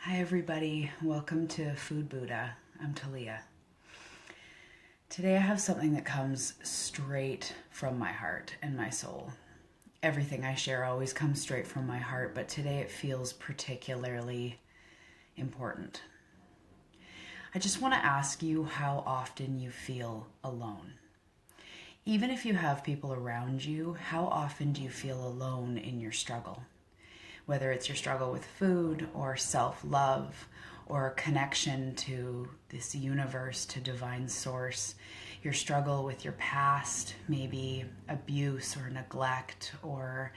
Hi everybody, welcome to Food Buddha. I'm Talia. Today I have something that comes straight from my heart and my soul. Everything I share always comes straight from my heart, but today it feels particularly important. I just want to ask you how often you feel alone. Even if you have people around you, how often do you feel alone in your struggle? Whether it's your struggle with food or self-love or connection to this universe, to divine source, your struggle with your past, maybe abuse or neglect or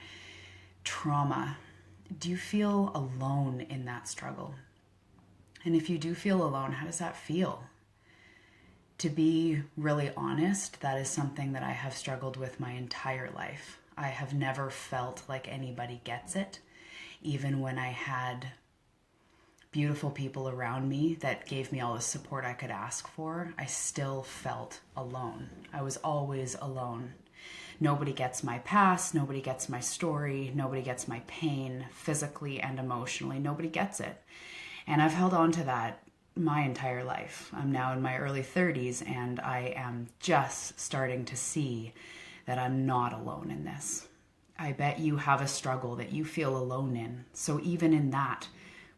trauma, do you feel alone in that struggle? And if you do feel alone, how does that feel? To be really honest, that is something that I have struggled with my entire life. I have never felt like anybody gets it. Even when I had beautiful people around me that gave me all the support I could ask for, I still felt alone. I was always alone. Nobody gets my past, nobody gets my story, nobody gets my pain, physically and emotionally. Nobody gets it. And I've held on to that my entire life. I'm now in my early 30s and I am just starting to see that I'm not alone in this. I bet you have a struggle that you feel alone in. So even in that,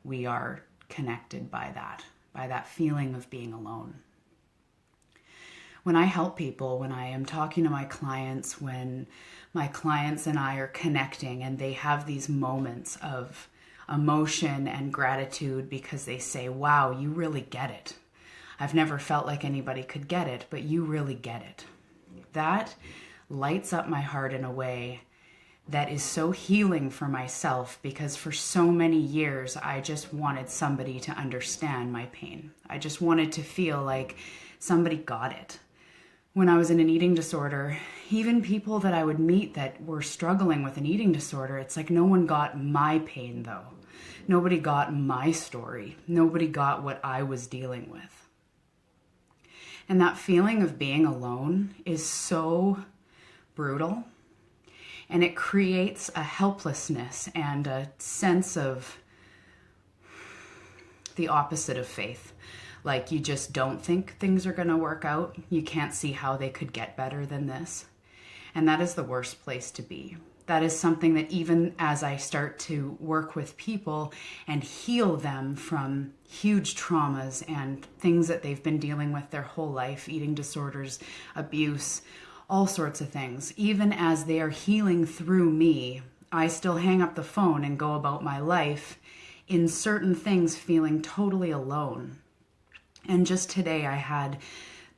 we are connected by that feeling of being alone. When I help people, when I am talking to my clients, when my clients and I are connecting and they have these moments of emotion and gratitude because they say, wow, you really get it. I've never felt like anybody could get it, but you really get it. That lights up my heart in a way that is so healing for myself, because for so many years I just wanted somebody to understand my pain. I just wanted to feel like somebody got it. When I was in an eating disorder, even people that I would meet that were struggling with an eating disorder, it's like no one got my pain though. Nobody got my story. Nobody got what I was dealing with. And that feeling of being alone is so brutal. And it creates a helplessness and a sense of the opposite of faith. Like you just don't think things are going to work out. You can't see how they could get better than this. And that is the worst place to be. That is something that even as I start to work with people and heal them from huge traumas and things that they've been dealing with their whole life, eating disorders, abuse, all sorts of things. Even as they are healing through me, I still hang up the phone and go about my life in certain things feeling totally alone. And just today I had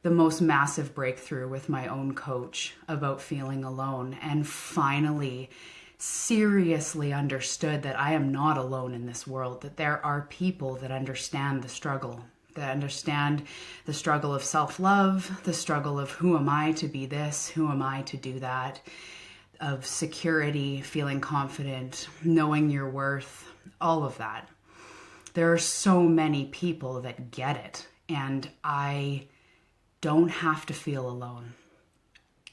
the most massive breakthrough with my own coach about feeling alone and finally seriously understood that I am not alone in this world, that there are people that understand the struggle, that understand the struggle of self-love, the struggle of who am I to be this, who am I to do that, of security, feeling confident, knowing your worth, all of that. There are so many people that get it, and I don't have to feel alone,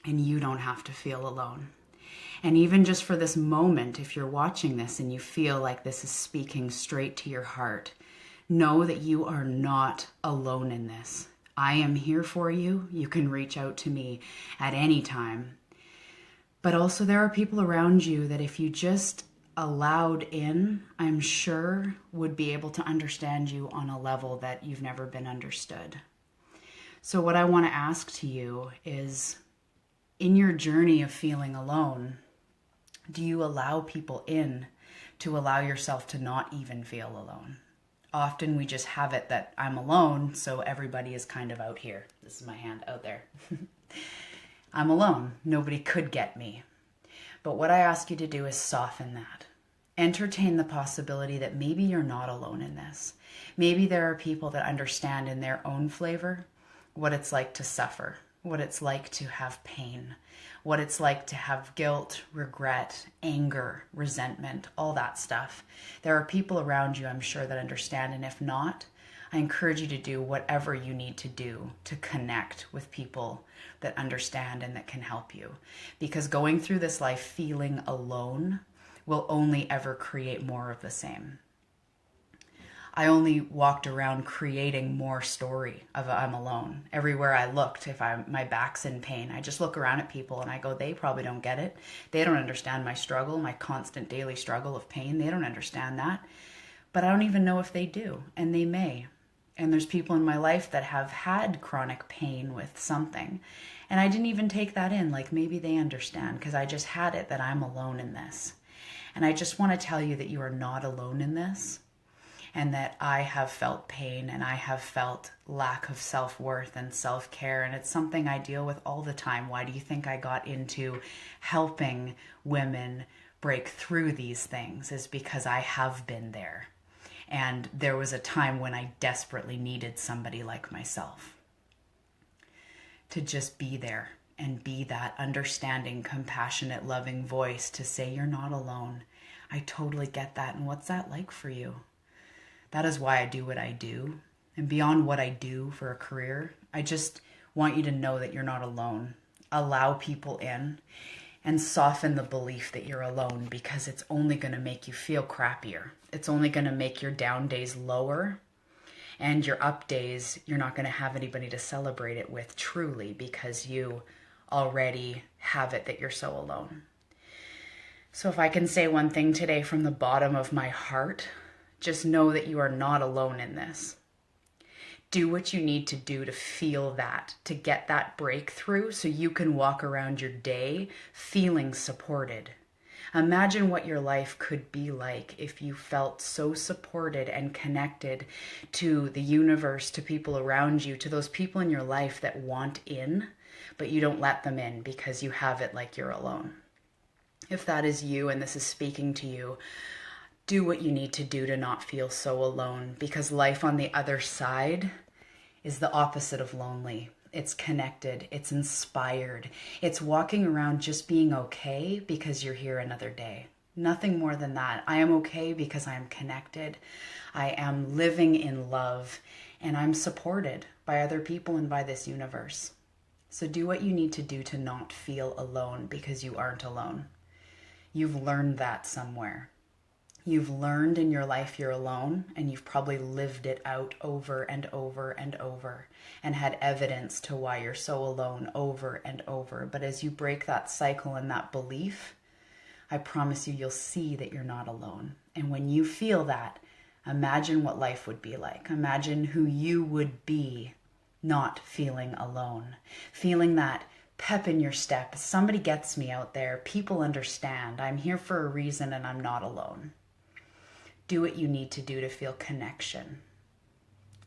and you don't have to feel alone. And even just for this moment, if you're watching this and you feel like this is speaking straight to your heart, know that you are not alone in this. I am here for you. You can reach out to me at any time. But also there are people around you that if you just allowed in, I'm sure would be able to understand you on a level that you've never been understood. So what I want to ask to you is, in your journey of feeling alone, do you allow people in to allow yourself to not even feel alone? Often we just have it that I'm alone, so everybody is kind of out here. This is my hand out there. I'm alone. Nobody could get me. But what I ask you to do is soften that. Entertain the possibility that maybe you're not alone in this. Maybe there are people that understand in their own flavor what it's like to suffer, what it's like to have pain, what it's like to have guilt, regret, anger, resentment, all that stuff. There are people around you, I'm sure, that understand, and if not, I encourage you to do whatever you need to do to connect with people that understand and that can help you. Because going through this life feeling alone will only ever create more of the same. I only walked around creating more story of I'm alone. Everywhere I looked, if my back's in pain, I just look around at people and I go, they probably don't get it. They don't understand my struggle, my constant daily struggle of pain. They don't understand that. But I don't even know if they do, and they may. And there's people in my life that have had chronic pain with something. And I didn't even take that in, like maybe they understand because I just had it that I'm alone in this. And I just want to tell you that you are not alone in this, and that I have felt pain and I have felt lack of self-worth and self-care, and it's something I deal with all the time. Why do you think I got into helping women break through these things? Is because I have been there. And there was a time when I desperately needed somebody like myself to just be there and be that understanding, compassionate, loving voice to say, you're not alone. I totally get that. And what's that like for you? That is why I do what I do. And beyond what I do for a career, I just want you to know that you're not alone. Allow people in and soften the belief that you're alone, because it's only going to make you feel crappier. It's only going to make your down days lower, and your up days, you're not going to have anybody to celebrate it with truly, because you already have it that you're so alone. So if I can say one thing today from the bottom of my heart, just know that you are not alone in this. Do what you need to do to feel that, to get that breakthrough so you can walk around your day feeling supported. Imagine what your life could be like if you felt so supported and connected to the universe, to people around you, to those people in your life that want in, but you don't let them in because you have it like you're alone. If that is you and this is speaking to you, do what you need to do to not feel so alone, because life on the other side is the opposite of lonely. It's connected, it's inspired, it's walking around just being okay because you're here another day. Nothing more than that. I am okay because I am connected. I am living in love, and I'm supported by other people and by this universe. So do what you need to do to not feel alone, because you aren't alone. You've learned that somewhere. You've learned in your life you're alone, and you've probably lived it out over and over and over and had evidence to why you're so alone over and over. But as you break that cycle and that belief, I promise you'll see that you're not alone. And when you feel that, imagine what life would be like. Imagine who you would be not feeling alone, feeling that pep in your step. Somebody gets me out there. People understand. I'm here for a reason, and I'm not alone. Do what you need to do to feel connection.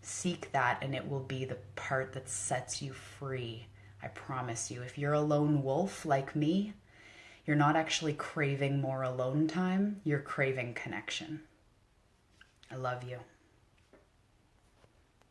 Seek that, and it will be the part that sets you free. I promise you. If you're a lone wolf like me, you're not actually craving more alone time. You're craving connection. I love you.